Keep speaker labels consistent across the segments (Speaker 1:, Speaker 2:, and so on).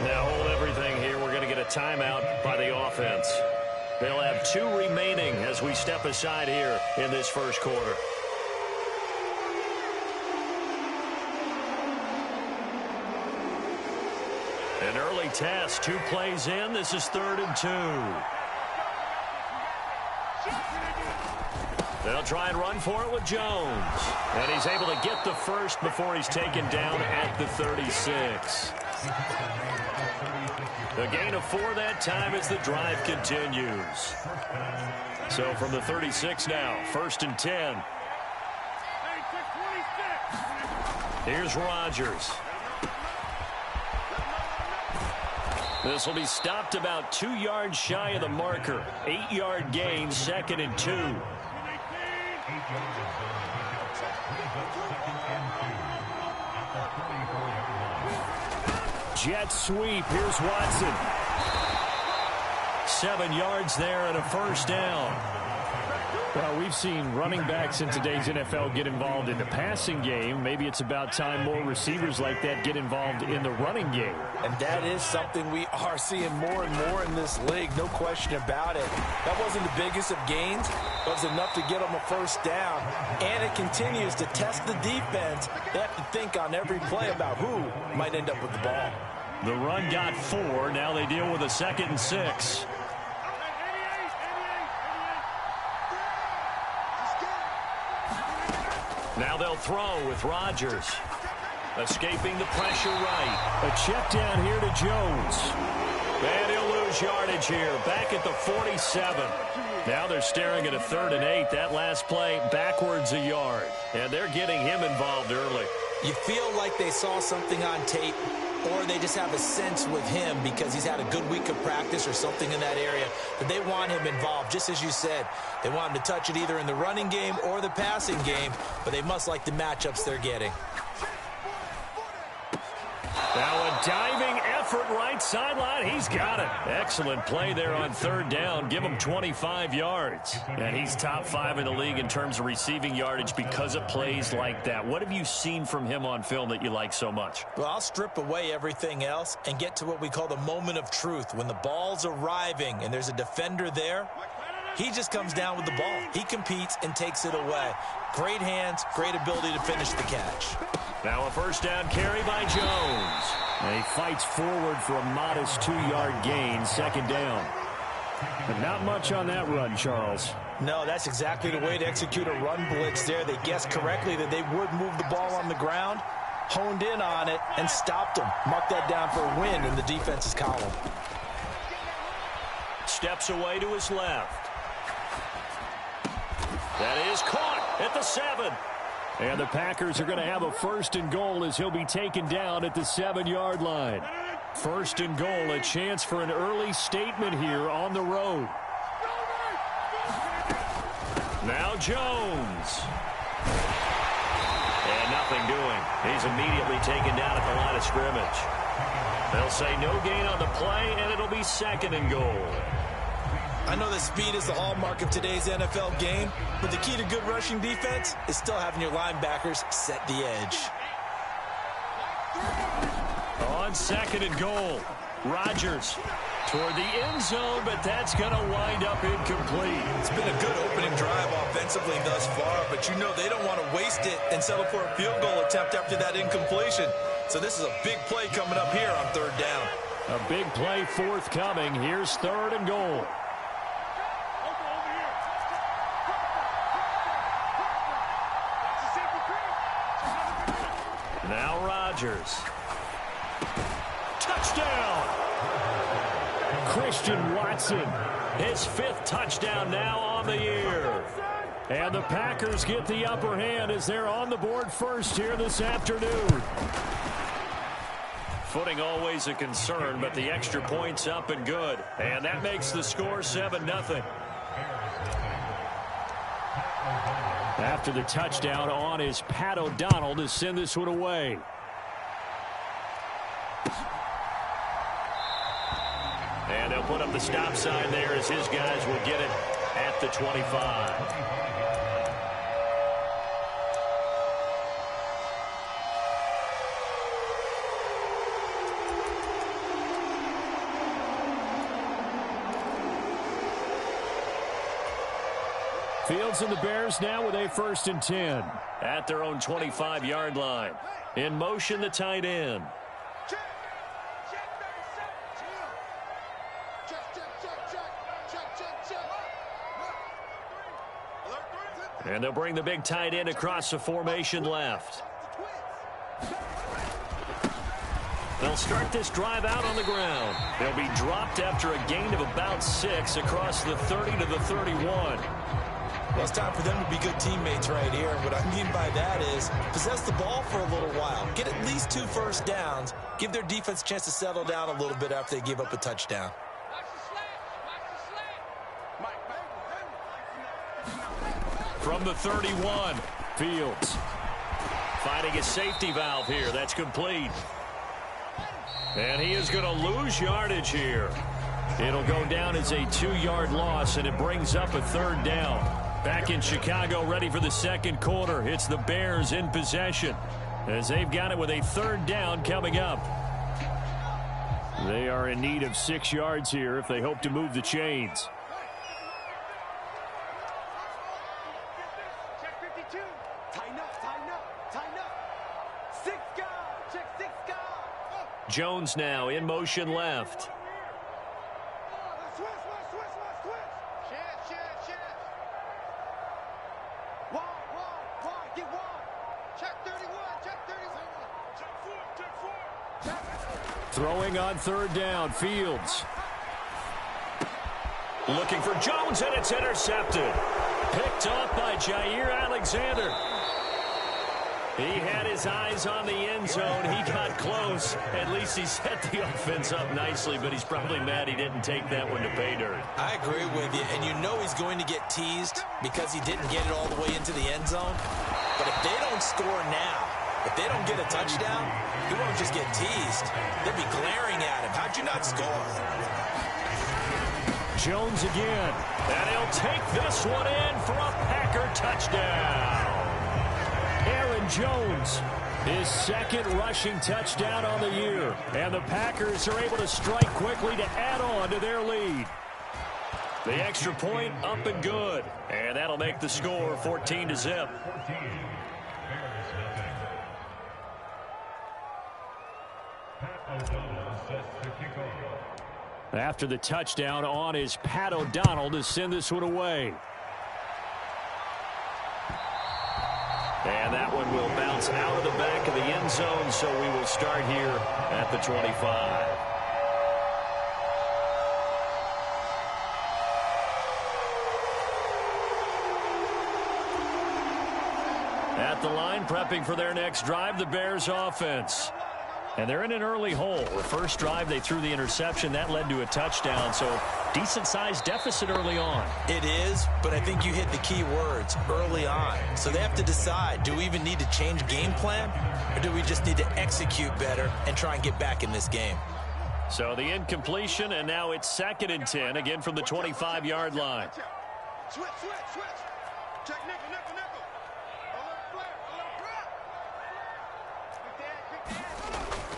Speaker 1: Now hold everything here. We're going to get a timeout by the offense. They'll have 2 remaining as we step aside here in this first quarter. An early test, 2 plays in. This is 3rd and 2. They'll try and run for it with Jones. And he's able to get the first before he's taken down at the 36. The gain of 4 that time as the drive continues. So from the 36 now, 1st and 10. Here's Rodgers. This will be stopped about 2 yards shy of the marker. 8-yard gain, 2nd and 2. Jet sweep. Here's Watson. 7 yards there and a first down.
Speaker 2: Well, we've seen running backs in today's NFL get involved in the passing game. Maybe it's about time more receivers like that get involved in the running game.
Speaker 3: And that is something we are seeing more and more in this league, no question about it. That wasn't the biggest of gains, but it was enough to get them a first down. And it continues to test the defense. They have to think on every play about who might end up with the ball.
Speaker 1: The run got 4. Now they deal with a 2nd and 6. Now they'll throw with Rodgers. Escaping the pressure right.
Speaker 2: A check down here to Jones.
Speaker 1: And he'll lose yardage here. Back at the 47. Now they're staring at a 3rd and 8. That last play backwards a yard. And they're getting him involved early.
Speaker 3: You feel like they saw something on tape, or they just have a sense with him because he's had a good week of practice or something in that area that they want him involved. Just as you said, they want him to touch it either in the running game or the passing game, but they must like the matchups they're getting.
Speaker 1: Now a diving effort right sideline. He's got it. Excellent play there on 3rd down. Give him 25 yards. And he's top 5 in the league in terms of receiving yardage because of plays like that. What have you seen from him on film that you like so much?
Speaker 3: Well, I'll strip away everything else and get to what we call the moment of truth. When the ball's arriving and there's a defender there, he just comes down with the ball. He competes and takes it away. Great hands, great ability to finish the catch.
Speaker 1: Now a first down carry by Jones.
Speaker 2: And he fights forward for a modest 2-yard gain, 2nd down. But not much on that run, Charles.
Speaker 3: No, that's exactly the way to execute a run blitz there. They guessed correctly that they would move the ball on the ground, honed in on it, and stopped them. Mark that down for a win in the defense's column.
Speaker 1: Steps away to his left. That is caught at the 7.
Speaker 2: And the Packers are going to have a 1st and goal as he'll be taken down at the 7-yard line. 1st and goal, a chance for an early statement here on the road.
Speaker 1: Now Jones. And nothing doing. He's immediately taken down at the line of scrimmage. They'll say no gain on the play, and it'll be 2nd and goal.
Speaker 3: I know that speed is the hallmark of today's NFL game, but the key to good rushing defense is still having your linebackers set the edge.
Speaker 1: On 2nd and goal, Rodgers toward the end zone, but that's going to wind up incomplete.
Speaker 3: It's been a good opening drive offensively thus far, but you know they don't want to waste it and settle for a field goal attempt after that incompletion. So this is a big play coming up here on 3rd down.
Speaker 2: A big play forthcoming. Here's 3rd and goal.
Speaker 1: Now Rodgers. Touchdown!
Speaker 2: Christian Watson.
Speaker 1: His 5th touchdown now on the year.
Speaker 2: And the Packers get the upper hand as they're on the board first here this afternoon.
Speaker 1: Footing always a concern, but the extra point's up and good. And that makes the score 7-0.
Speaker 2: After the touchdown on is Pat O'Donnell to send this one away.
Speaker 1: And they'll put up the stop sign there as his guys will get it at the 25.
Speaker 2: Fields and the Bears now with a 1st and 10.
Speaker 1: At their own 25-yard line. In motion, the tight end. And they'll bring the big tight end across the formation left. They'll start this drive out on the ground. They'll be dropped after a gain of about 6 across the 30 to the 31.
Speaker 3: Well, it's time for them to be good teammates right here. What I mean by that is possess the ball for a little while. Get at least 2 first downs. Give their defense a chance to settle down a little bit after they give up a touchdown.
Speaker 1: From the 31, Fields finding a safety valve here. That's complete. And he is going to lose yardage here. It'll go down as a 2-yard loss, and it brings up a 3rd down. Back in Chicago, ready for the 2nd quarter. It's the Bears in possession as they've got it with a 3rd down coming up.
Speaker 2: They are in need of 6 yards here if they hope to move the chains.
Speaker 1: Jones now in motion left.
Speaker 2: Throwing on 3rd down, Fields.
Speaker 1: Looking for Jones, and it's intercepted. Picked off by IcYy Alexander. He had his eyes on the end zone. He got close. At least he set the offense up nicely, but he's probably mad he didn't take that one to pay dirt.
Speaker 3: I agree with you, and you know he's going to get teased because he didn't get it all the way into the end zone. But if they don't score now, if they don't get a touchdown, he won't just get teased. They'll be glaring at him. How'd you not score?
Speaker 2: Jones again.
Speaker 1: And he'll take this one in for a Packer touchdown.
Speaker 2: Aaron Jones, his 2nd rushing touchdown on the year. And the Packers are able to strike quickly to add on to their lead.
Speaker 1: The extra point up and good. And that'll make the score 14-0.
Speaker 2: After the touchdown on is Pat O'Donnell to send this one away.
Speaker 1: And that one will bounce out of the back of the end zone, so we will start here at the 25. At the line, prepping for their next drive, the Bears offense. And they're in an early hole. The first drive, they threw the interception. That led to a touchdown, so decent-sized deficit early on.
Speaker 3: It is, but I think you hit the key words, early on. So they have to decide, do we even need to change game plan, or do we just need to execute better and try and get back in this game?
Speaker 1: So the incompletion, and now it's 2nd and 10, again from the 25-yard line.
Speaker 4: Switch. Check nickel.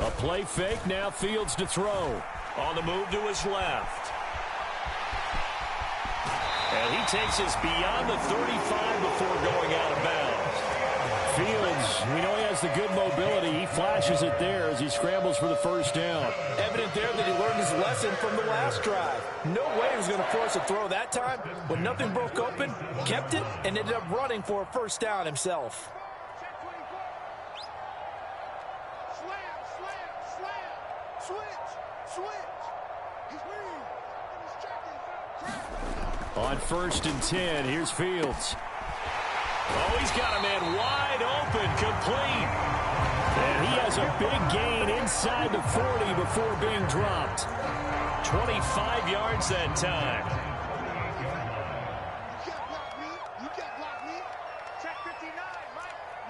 Speaker 2: A play fake, now Fields to throw.
Speaker 1: On the move to his left. And he takes us beyond the 35 before going out of bounds.
Speaker 2: Fields, we know he has the good mobility. He flashes it there as he scrambles for the 1st down.
Speaker 3: Evident there that he learned his lesson from the last drive. No way he was going to force a throw that time. When nothing broke open, kept it, and ended up running for a 1st down himself.
Speaker 2: On 1st and 10, here's Fields.
Speaker 1: Oh, he's got a man wide open, complete.
Speaker 2: And he has a big gain inside the 40 before being dropped.
Speaker 1: 25 yards that time.
Speaker 4: You can't block me. Check 59.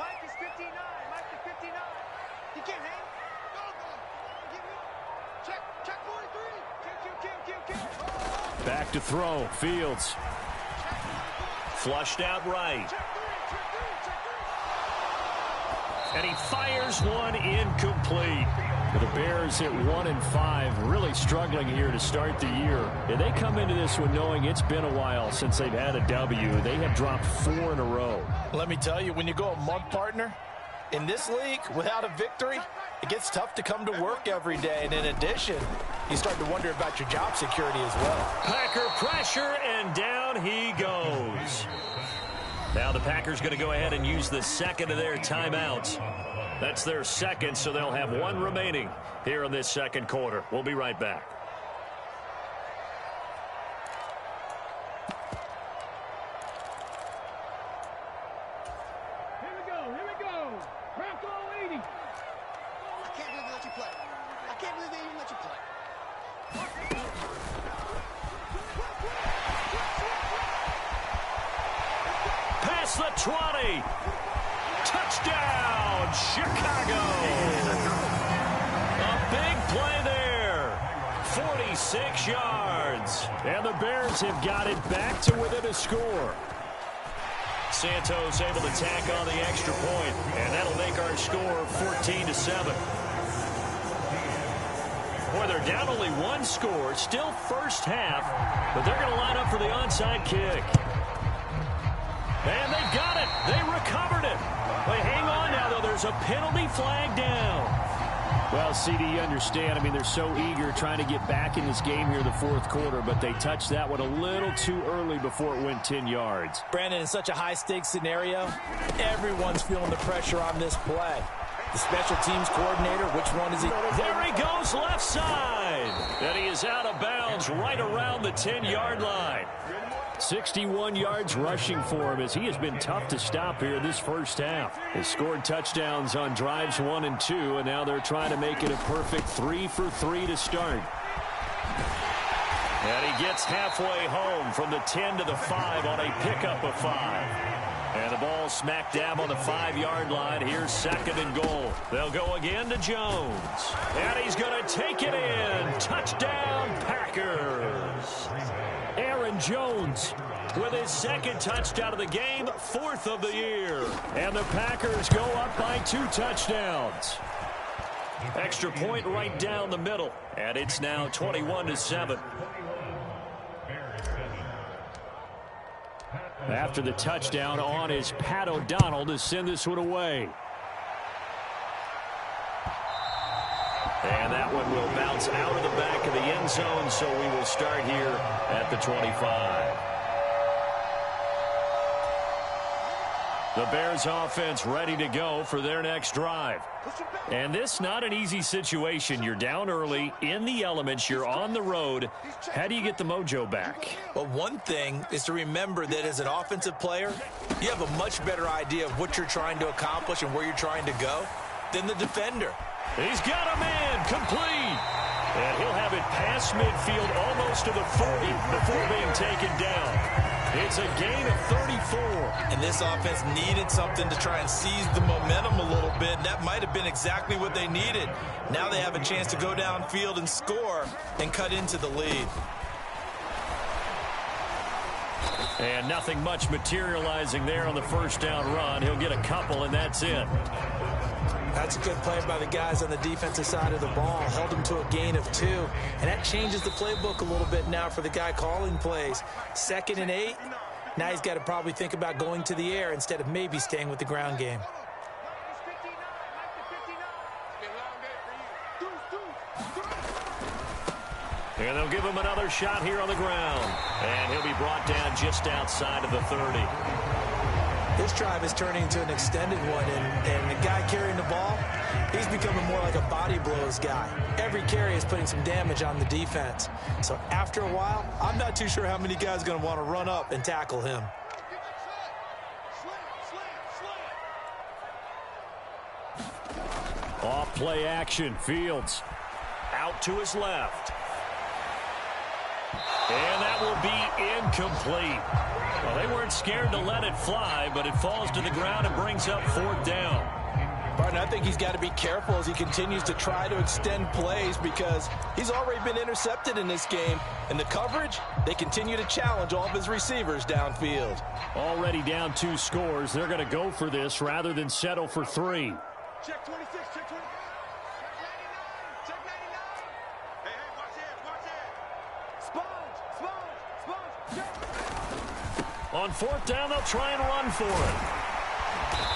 Speaker 4: Mike is 59. Mike is 59. He can't hang. Go. Give me. Check 43. Kill.
Speaker 2: Back to throw. Fields.
Speaker 1: Flushed out right. And he fires one incomplete.
Speaker 2: The Bears at 1-5, really struggling here to start the year. And they come into this one knowing it's been a while since they've had a W. They have dropped 4 in a row.
Speaker 3: Let me tell you, when you go a month, partner, in this league, without a victory, it gets tough to come to work every day. And in addition, you start to wonder about your job security as well.
Speaker 1: Packer pressure, and down he goes. Now the Packers going to go ahead and use the second of their timeouts. That's their second, so they'll have 1 remaining here in this second quarter. We'll be right back.
Speaker 4: Here we go. Crack all 80. I can't believe they let you play. I can't believe they even let you play.
Speaker 1: Past the 20. Touchdown, Chicago. A big play there. 46 yards.
Speaker 2: And the Bears have got it back to within a score.
Speaker 1: Santos able to tack on the extra point, and that'll make our score 14-7. Boy, they're down only 1 score, still first half, but they're going to line up for the onside kick. And they got it. They recovered it. Wait, hang on now, though. There's a penalty flag down.
Speaker 2: Well, CD, you understand. I mean, they're so eager trying to get back in this game here in the fourth quarter, but they touched that one a little too early before it went 10 yards.
Speaker 3: Brandon, in such a high-stakes scenario, everyone's feeling the pressure on this play. The special teams coordinator, which one is he?
Speaker 1: There he goes, left side. And he is out of bounds right around the 10-yard line.
Speaker 2: 61 yards rushing for him as he has been tough to stop here this first half. They scored touchdowns on drives 1 and 2, and now they're trying to make it a perfect 3 for 3 to start.
Speaker 1: And he gets halfway home from the 10 to the 5 on a pickup of 5. And the ball smack dab on the 5-yard line. Here's second and goal. They'll go again to Jones. And he's going to take it in. Touchdown, Packers.
Speaker 2: Aaron Jones
Speaker 1: with his second touchdown of the game, 4th of the year.
Speaker 2: And the Packers go up by 2 touchdowns.
Speaker 1: Extra point right down the middle. And it's now 21-7.
Speaker 2: After the touchdown on is Pat O'Donnell to send this one away.
Speaker 1: And that one will bounce out of the back of the end zone, so we will start here at the 25. The Bears offense ready to go for their next drive. And this not an easy situation. You're down early, in the elements, you're on the road. How do you get the mojo back?
Speaker 3: Well, one thing is to remember that as an offensive player, you have a much better idea of what you're trying to accomplish and where you're trying to go than the defender.
Speaker 1: He's got a man, complete. And he'll have it past midfield almost to the 40 before being taken down. It's a gain of 34.
Speaker 3: And this offense needed something to try and seize the momentum a little bit. That might have been exactly what they needed. Now they have a chance to go downfield and score and cut into the lead.
Speaker 1: And nothing much materializing there on the first down run. He'll get a couple, and that's it.
Speaker 3: That's a good play by the guys on the defensive side of the ball. Held him to a gain of 2. And that changes the playbook a little bit now for the guy calling plays. 2nd and 8. Now he's got to probably think about going to the air instead of maybe staying with the ground game.
Speaker 1: And they'll give him another shot here on the ground. And he'll be brought down just outside of the 30.
Speaker 3: This drive is turning into an extended one, and the guy carrying the ball, he's becoming more like a body blows guy. Every carry is putting some damage on the defense. So after a while, I'm not too sure how many guys are going to want to run up and tackle him.
Speaker 2: Off play action, Fields.
Speaker 1: Out to his left. And that will be incomplete. Well, they weren't scared to let it fly, but it falls to the ground and brings up 4th down.
Speaker 3: Barton, I think he's got to be careful as he continues to try to extend plays because he's already been intercepted in this game. And the coverage, they continue to challenge all of his receivers downfield.
Speaker 2: Already down 2 scores. They're going to go for this rather than settle for 3.
Speaker 4: Check 26, check 26.
Speaker 1: On fourth down, they'll try and run for it.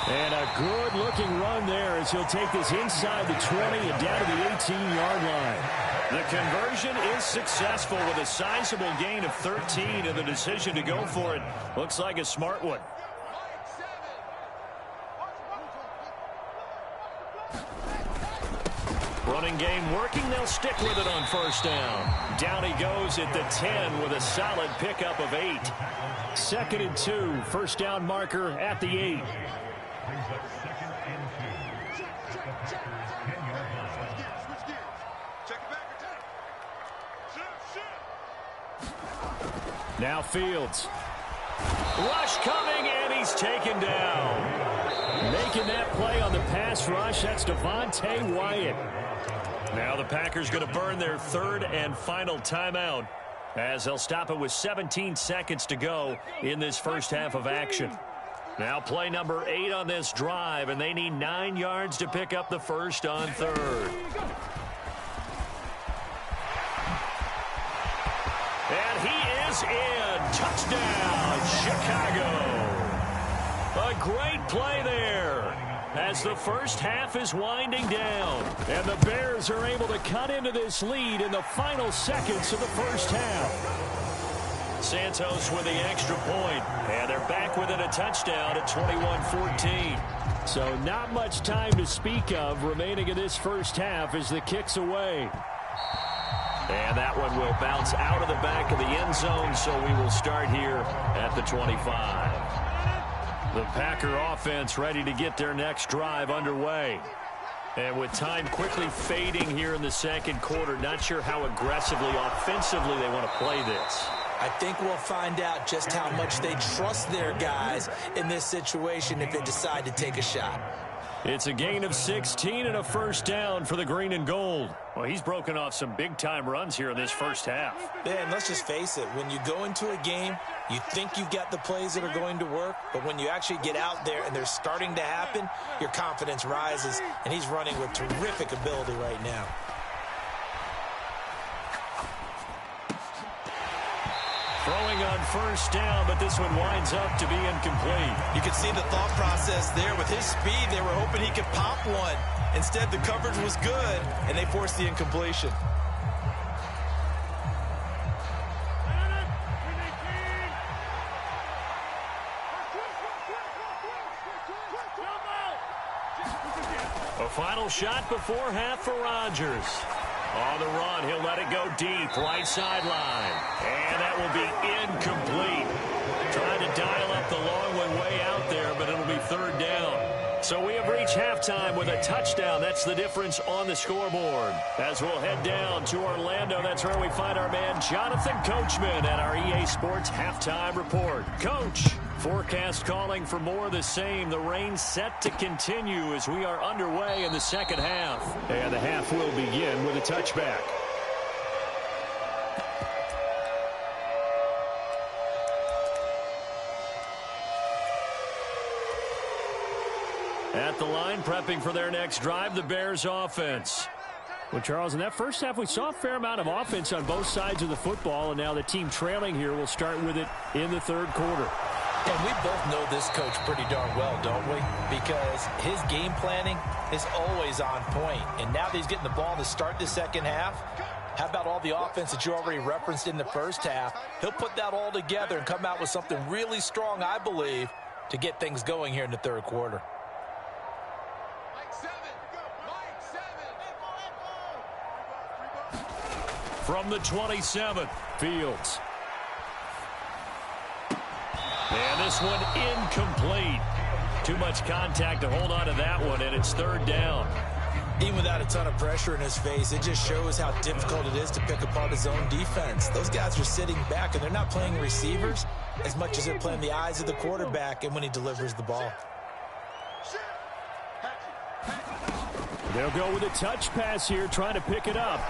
Speaker 2: And a good-looking run there as he'll take this inside the 20 and down to the 18-yard line.
Speaker 1: The conversion is successful with a sizable gain of 13, and the decision to go for it looks like a smart one. Running game working. They'll stick with it on first down. Down he goes at the 10 with a solid pickup of 8.
Speaker 2: 2nd and 2. First down marker at the 8. Now Fields.
Speaker 1: Rush coming, and he's taken down.
Speaker 2: Making that play on the pass rush, that's IcYy.
Speaker 1: Now the Packers going to burn their third and final timeout as they'll stop it with 17 seconds to go in this first half of action. Now play number 8 on this drive, and they need 9 yards to pick up the first on third. And he is in. Touchdown, Chicago. A great play there as the first half is winding down.
Speaker 2: And the Bears are able to cut into this lead in the final seconds of the first half.
Speaker 1: Santos with the extra point, and they're back within a touchdown at 21-14.
Speaker 2: So not much time to speak of remaining in this first half as the kick's away.
Speaker 1: And that one will bounce out of the back of the end zone, so we will start here at the 25. The Packer offense ready to get their next drive underway. And with time quickly fading here in the second quarter, not sure how aggressively, offensively they want to play this.
Speaker 3: I think we'll find out just how much they trust their guys in this situation if they decide to take a shot.
Speaker 1: It's a gain of 16 and a first down for the green and gold. Well, he's broken off some big-time runs here in this first half.
Speaker 3: Yeah, and let's just face it, when you go into a game, you think you've got the plays that are going to work, but when you actually get out there and they're starting to happen, your confidence rises, and he's running with terrific ability right now.
Speaker 1: Throwing on first down, but this one winds up to be incomplete.
Speaker 3: You can see the thought process there. With his speed, they were hoping he could pop one. Instead, the coverage was good, and they forced the incompletion.
Speaker 1: A final shot before half for Rodgers. On the run, he'll let it go deep, right sideline. And that will be incomplete. Trying to dial up the long one way out there, but it'll be third down. So we have reached halftime with a touchdown. That's the difference on the scoreboard. As we'll head down to Orlando, that's where we find our man Jonathan Coachman at our EA Sports Halftime Report. Coach, forecast calling for more of the same. The rain set to continue as we are underway in the second half.
Speaker 2: And the half will begin with a touchback.
Speaker 1: At the line, prepping for their next drive, the Bears offense.
Speaker 2: Well, Charles, in that first half, we saw a fair amount of offense on both sides of the football, and now the team trailing here will start with it in the third quarter.
Speaker 3: And we both know this coach pretty darn well, don't we? Because his game planning is always on point. And now that he's getting the ball to start the second half, how about all the offense that you already referenced in the first half? He'll put that all together and come out with something really strong, I believe, to get things going here in the third quarter.
Speaker 1: From the 27th,
Speaker 2: Fields.
Speaker 1: And this one incomplete. Too much contact to hold on to that one, and it's third down.
Speaker 3: Even without a ton of pressure in his face, it just shows how difficult it is to pick apart his own defense. Those guys are sitting back, and they're not playing receivers as much as they're playing the eyes of the quarterback and when he delivers the ball.
Speaker 2: They'll go with a touch pass here, trying to pick it up.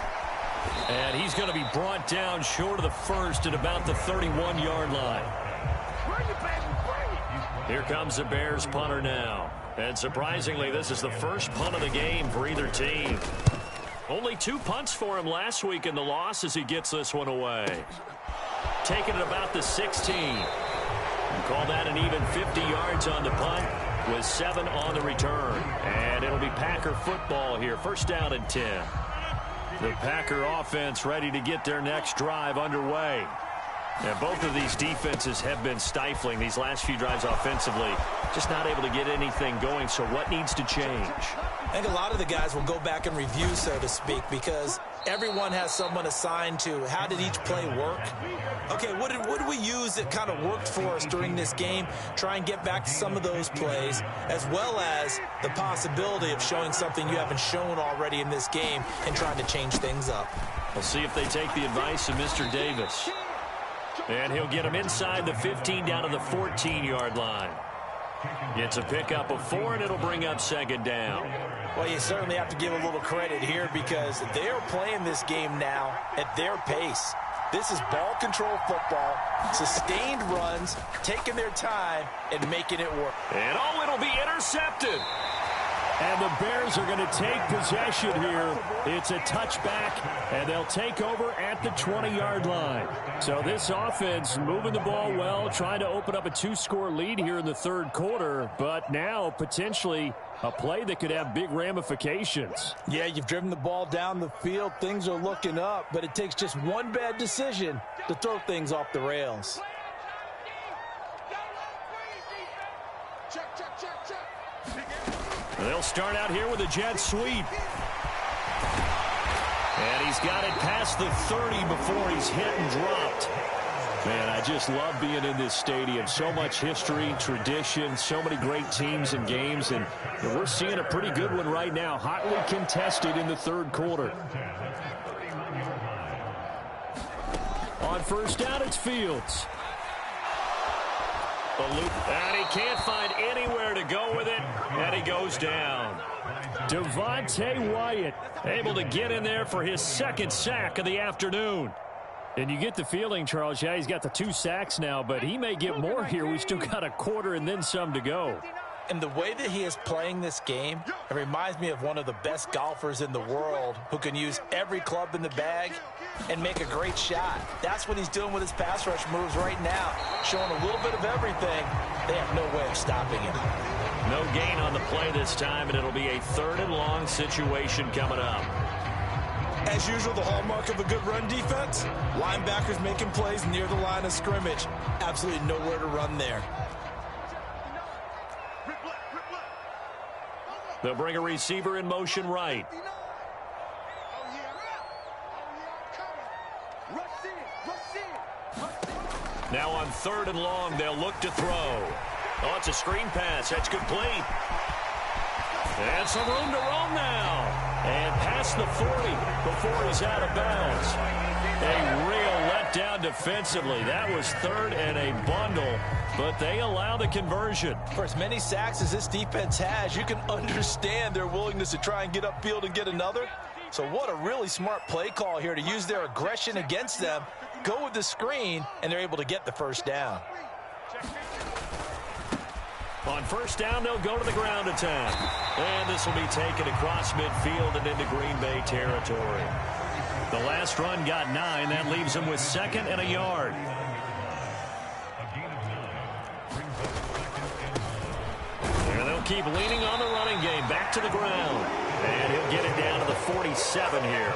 Speaker 1: And he's going to be brought down short of the first at about the 31-yard line. Here comes the Bears punter now. And surprisingly, this is the first punt of the game for either team. Only 2 punts for him last week in the loss as he gets this one away. taking it about the 16. And call that an even 50 yards on the punt with 7 on the return. And it'll be Packer football here. First down and 10. The Packer offense ready to get their next drive underway. And both of these defenses have been stifling these last few drives offensively. Just not able to get anything going. So what needs to change?
Speaker 3: I think a lot of the guys will go back and review, so to speak, because everyone has someone assigned to how did each play work. Okay, what did we use that kind of worked for us during this game? Try and get back to some of those plays, as well as the possibility of showing something you haven't shown already in this game and trying to change things up.
Speaker 1: We'll see if they take the advice of Mr. Davis. And he'll get him inside the 15 down to the 14-yard line. It's a pickup of 4, and it'll bring up second down.
Speaker 3: Well, you certainly have to give a little credit here because they're playing this game now at their pace. This is ball control football, sustained runs, taking their time, and making it work.
Speaker 1: And it'll be intercepted.
Speaker 2: And the Bears are going to take possession here. It's a touchback, and they'll take over at the 20-yard line. So this offense moving the ball well, trying to open up a 2-score lead here in the third quarter, but now potentially a play that could have big ramifications.
Speaker 3: Yeah, you've driven the ball down the field. Things are looking up, but it takes just one bad decision to throw things off the rails.
Speaker 1: They'll start out here with a jet sweep. And he's got it past the 30 before he's hit and dropped. Man, I just love being in this stadium. So much history, tradition, so many great teams and games. And we're seeing a pretty good one right now, hotly contested in the third quarter. On first down, it's Fields. And he can't find anywhere to go with it, and he goes down.
Speaker 2: Devontae Wyatt
Speaker 1: able to get in there for his second sack of the afternoon.
Speaker 2: And you get the feeling, Charles, yeah, he's got the 2 sacks now, but he may get more here. We've still got a quarter and then some to go.
Speaker 3: And the way that he is playing this game, it reminds me of one of the best golfers in the world who can use every club in the bag and make a great shot. That's what he's doing with his pass rush moves right now, showing a little bit of everything. They have no way of stopping him.
Speaker 1: No gain on the play this time, and it'll be a 3rd and long situation coming up.
Speaker 3: As usual, the hallmark of a good run defense, linebackers making plays near the line of scrimmage. Absolutely nowhere to run there.
Speaker 1: They'll bring a receiver in motion right. Now on 3rd and long, they'll look to throw. Oh, it's a screen pass. That's complete. And some room to roam now. And past the 40 before he's out of bounds. A real letdown defensively. That was 3rd and a bundle, but they allow the conversion.
Speaker 3: For as many sacks as this defense has, you can understand their willingness to try and get upfield and get another. So what a really smart play call here to use their aggression against them, go with the screen, and they're able to get the first down.
Speaker 1: On first down, they'll go to the ground attack. And this will be taken across midfield and into Green Bay territory. The last run got 9. That leaves them with 2nd and a yard. And they'll keep leaning on the running game. Back to the ground. And he'll get it down to the 47 here.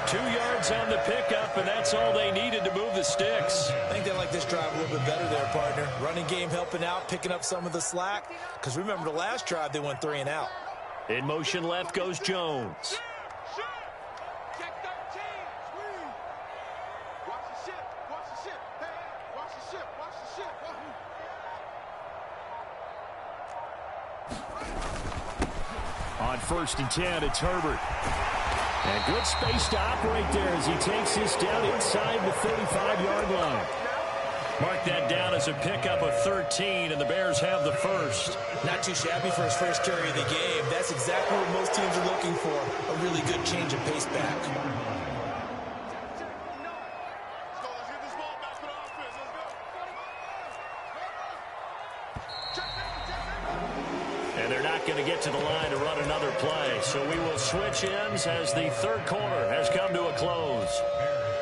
Speaker 1: 2 yards on the pickup, and that's all they needed to move the sticks.
Speaker 3: I think they like this drive a little bit better there, partner. Running game helping out, picking up some of the slack. Because remember, the last drive, they went 3 and out.
Speaker 1: In motion left goes Jones.
Speaker 2: On 1st and 10, it's Herbert. And good space to operate there as he takes this down inside the 35-yard line.
Speaker 1: Mark that down as a pickup of 13, and the Bears have the first.
Speaker 3: Not too shabby for his first carry of the game. That's exactly what most teams are looking for, a really good change of pace back.
Speaker 1: And they're not going to get to the line to run another play. So we will switch ends as the third quarter has come to a close.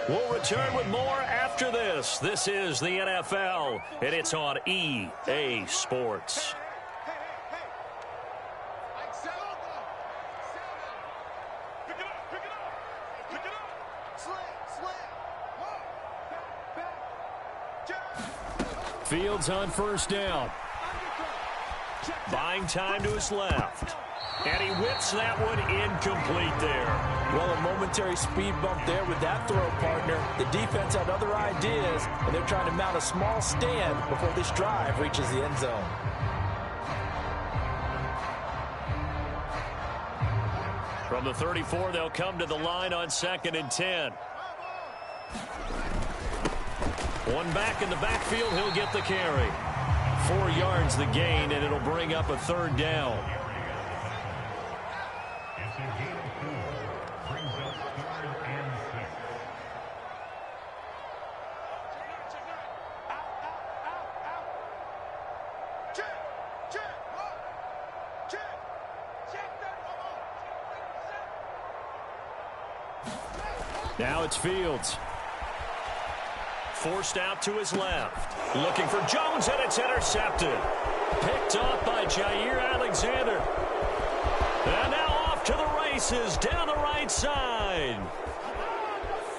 Speaker 1: We'll return with more after after this. This is the NFL, and it's on EA Sports.
Speaker 2: Fields on first down.
Speaker 1: Buying time to his left. And he whips that one incomplete there.
Speaker 3: Well, a momentary speed bump there with that throw, partner. The defense had other ideas, and they're trying to mount a small stand before this drive reaches the end zone.
Speaker 1: From the 34, they'll come to the line on 2nd and 10. One back in the backfield, he'll get the carry. 4 yards the gain, and it'll bring up a 3rd down. Now it's Fields. Forced out to his left. Looking for Jones, and it's intercepted. Picked off by IcYy Alexander. And now off to the races down the right side.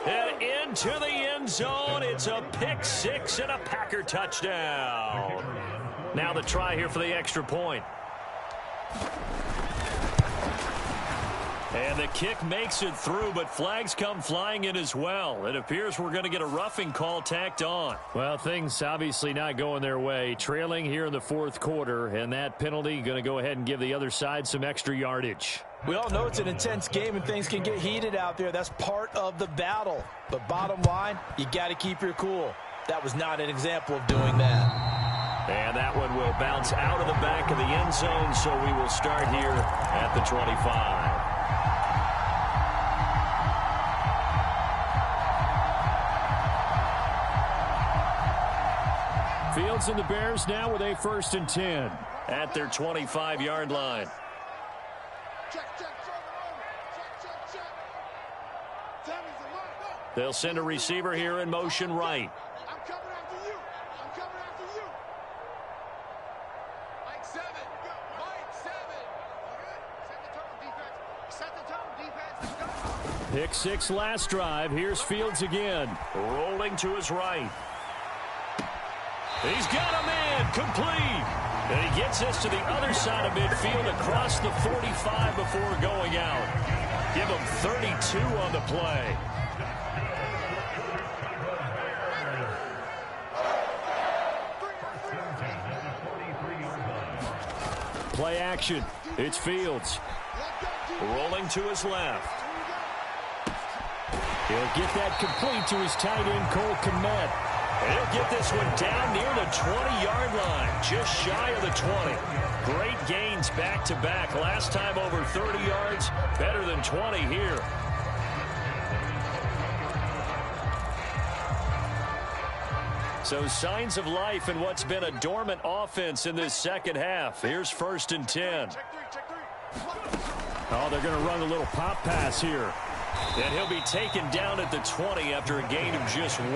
Speaker 1: And into the end zone. It's a pick six and a Packer touchdown. Now the try here for the extra point. And the kick makes it through, but flags come flying in as well. It appears we're going to get a roughing call tacked on.
Speaker 2: Well, things obviously not going their way. Trailing here in the 4th quarter, and that penalty going to go ahead and give the other side some extra yardage.
Speaker 3: We all know it's an intense game and things can get heated out there. That's part of the battle. But bottom line, you got to keep your cool. That was not an example of doing that.
Speaker 1: And that one will bounce out of the back of the end zone, so we will start here at the 25.
Speaker 2: Fields and the Bears now with a 1st and 10.
Speaker 1: At their 25-yard line. They'll send a receiver here in motion right.
Speaker 4: I'm coming after you. I'm coming after you. Mike 7. Mike 7. Set the tone, defense. Set the tone, defense. Let's go.
Speaker 2: Pick 6 last drive. Here's Fields again.
Speaker 1: Rolling to his right. He's got a man complete. And he gets us to the other side of midfield across the 45 before going out. Give him 32 on the play.
Speaker 2: Play action. It's Fields.
Speaker 1: Rolling to his left.
Speaker 2: He'll get that complete to his tight end, Cole Kmet.
Speaker 1: He'll get this one down near the 20-yard line, just shy of the 20. Great gains back-to-back. Last time over 30 yards, better than 20 here. So signs of life in what's been a dormant offense in this second half. Here's 1st and 10.
Speaker 2: Oh, they're going to run a little pop pass here.
Speaker 1: And he'll be taken down at the 20 after a gain of just 1.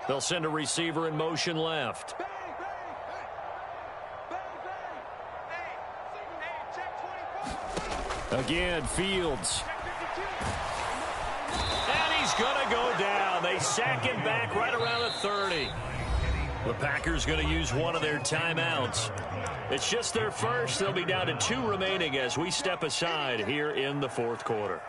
Speaker 1: They'll send a receiver in motion left.
Speaker 2: Again, Fields.
Speaker 1: And he's going to go down. They sack him back right around the 30. The Packers going to use one of their timeouts. It's just their first. They'll be down to 2 remaining as we step aside here in the 4th quarter.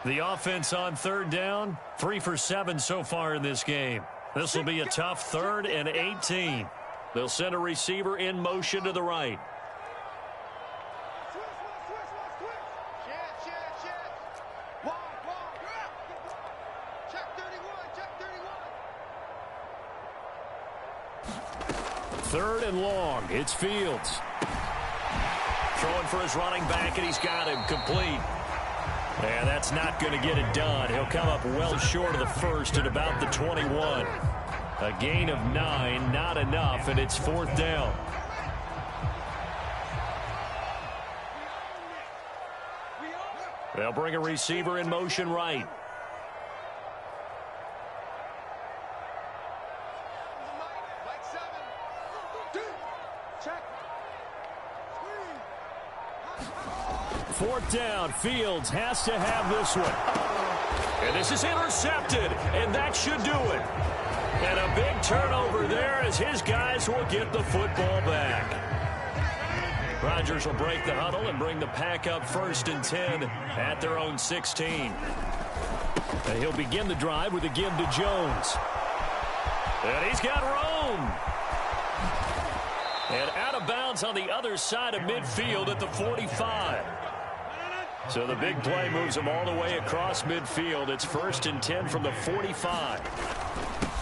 Speaker 1: The offense on 3rd down, 3 for 7 so far in this game. This will be a tough 3rd and 18. They'll send a receiver in motion to the right.
Speaker 4: Check 31, check 31.
Speaker 2: 3rd and long. It's Fields.
Speaker 1: Throwing for his running back, and he's got him complete. And that's not going to get it done. He'll come up well short of the first at about the 21. A gain of 9, not enough, and it's 4th down. They'll bring a receiver in motion right. Fourth down. Fields has to have this one. And this is intercepted, and that should do it. And a big turnover there as his guys will get the football back. Rodgers will break the huddle and bring the pack up 1st and 10 at their own 16. And he'll begin the drive with a give to Jones. And he's got Rome. And out of bounds on the other side of midfield at the 45. So the big play moves him all the way across midfield. It's 1st and 10 from the 45.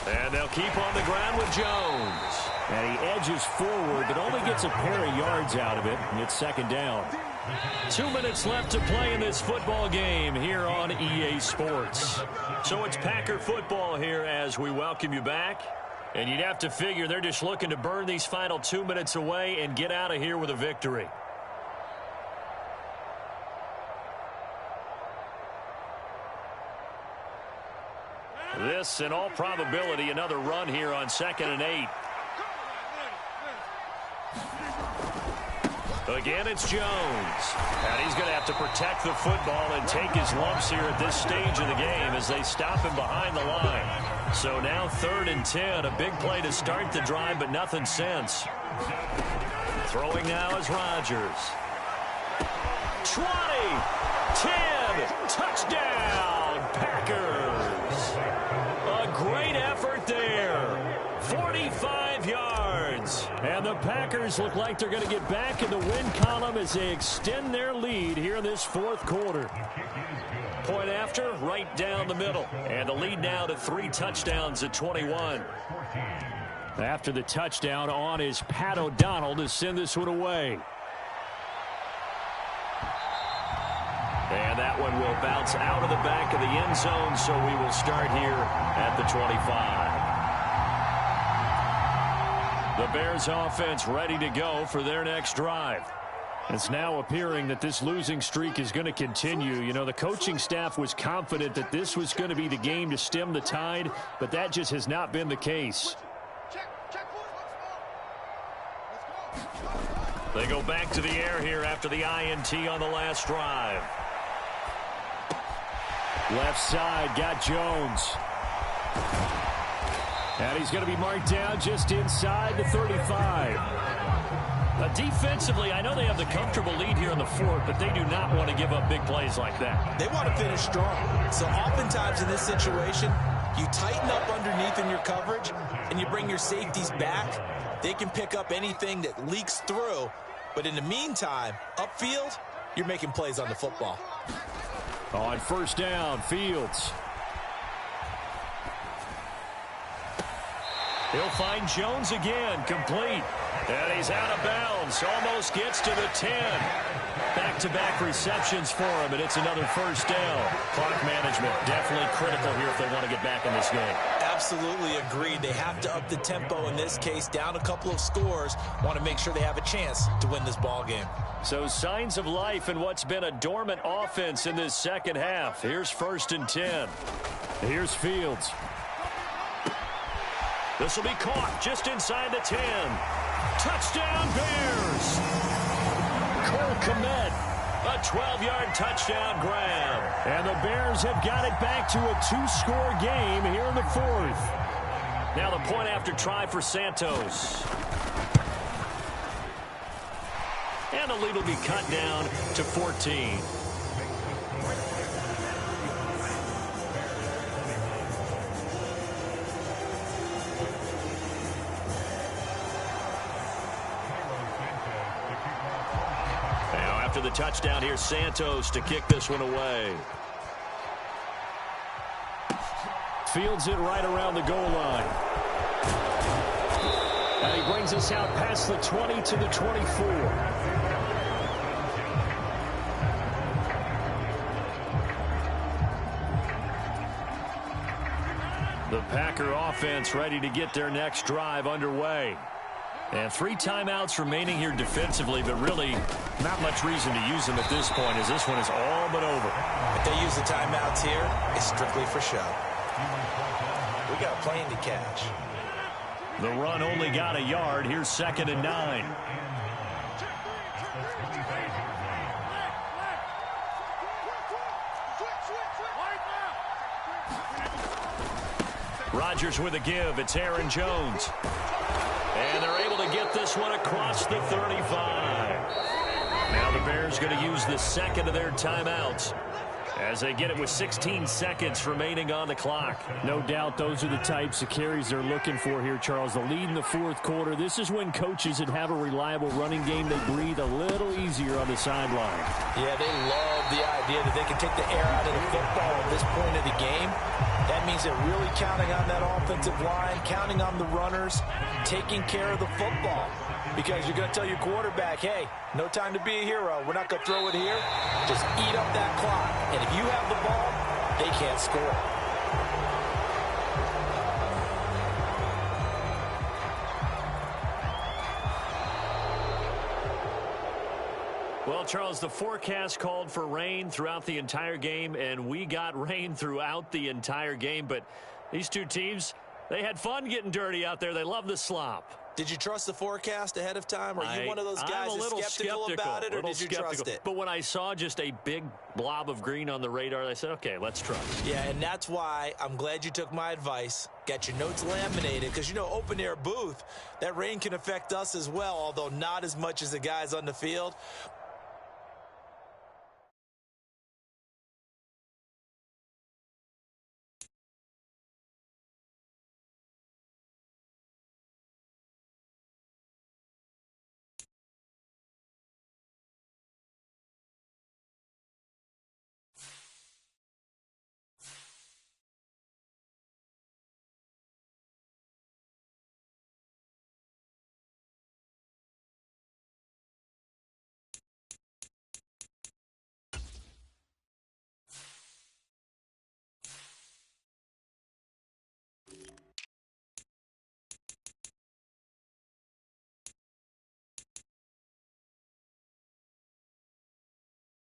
Speaker 1: And they'll keep on the ground with Jones. And he edges forward, but only gets a pair of yards out of it. And it's 2nd down. 2 minutes left to play in this football game here on EA Sports. So it's Packer football here as we welcome you back. And you'd have to figure they're just looking to burn these final 2 minutes away and get out of here with a victory. This, in all probability, another run here on 2nd and 8. Again, it's Jones. And he's going to have to protect the football and take his lumps here at this stage of the game as they stop him behind the line. So now 3rd and 10, a big play to start the drive, but nothing since. Throwing now is Rodgers. 20, 10, touchdown, Packers. A great effort there. 45 yards. And the Packers look like they're going to get back in the win column as they extend their lead here in this 4th quarter. Point after, right down the middle. And the lead now to 3 touchdowns at 21. After the touchdown on is Pat O'Donnell to send this one away. And that one will bounce out of the back of the end zone, so we will start here at the 25. The Bears offense ready to go for their next drive. It's now appearing that this losing streak is going to continue. You know, the coaching staff was confident that this was going to be the game to stem the tide, but that just has not been the case. They go back to the air here after the INT on the last drive. Left side, got Jones. And he's going to be marked down just inside the 35. Defensively, I know they have the comfortable lead here in the 4th, but they do not want to give up big plays like that.
Speaker 3: They want to finish strong. So oftentimes in this situation, you tighten up underneath in your coverage, and you bring your safeties back. They can pick up anything that leaks through. But in the meantime, upfield, you're making plays on the football.
Speaker 2: On 1st down, Fields.
Speaker 1: He'll find Jones again, complete. And he's out of bounds, almost gets to the 10. Back-to-back receptions for him, and it's another 1st down. Clock management definitely critical here if they want to get back in this game.
Speaker 3: Absolutely agreed. They have to up the tempo in this case, down a couple of scores. Want to make sure they have a chance to win this ball game.
Speaker 1: So signs of life in what's been a dormant offense in this 2nd half. Here's 1st and 10.
Speaker 2: Here's Fields.
Speaker 1: This will be caught just inside the 10. Touchdown, Bears. Cole Kmet, a 12-yard touchdown grab.
Speaker 2: And the Bears have got it back to a 2-score game here in the 4th.
Speaker 1: Now the point after try for Santos. And the lead will be cut down to 14. After the touchdown, here's Santos to kick this one away.
Speaker 2: Fields it right around the goal line. And he brings us out past the 20 to the 24.
Speaker 1: The Packer offense ready to get their next drive underway. And 3 timeouts remaining here defensively, but really not much reason to use them at this point, as this one is all but over.
Speaker 3: If they use the timeouts here, it's strictly for show. We got a plane to catch.
Speaker 1: The run only got a yard. Here's 2nd and 9. Rodgers with a give. It's Aaron Jones. And they're able to get this one across the 35. Now the Bears going to use the second of their timeouts as they get it with 16 seconds remaining on the clock.
Speaker 2: No doubt those are the types of carries they're looking for here, Charles. The lead in the 4th quarter. This is when coaches that have a reliable running game, they breathe a little easier on the sideline.
Speaker 3: Yeah, they love the idea that they can take the air out of the football at this point of the game. That means they're really counting on that offensive line, counting on the runners, taking care of the football. Because you're going to tell your quarterback, hey, no time to be a hero. We're not going to throw it here. Just eat up that clock. And if you have the ball, they can't score.
Speaker 1: Well, Charles, the forecast called for rain throughout the entire game, and we got rain throughout the entire game. But these two teams, they had fun getting dirty out there. They love the slop.
Speaker 3: Did you trust the forecast ahead of time? Are you one of those guys that's skeptical about it, or did you trust it?
Speaker 1: But when I saw just a big blob of green on the radar, I said, okay, let's trust.
Speaker 3: Yeah, and that's why I'm glad you took my advice. Got your notes laminated, because, you know, open-air booth, that rain can affect us as well, although not as much as the guys on the field.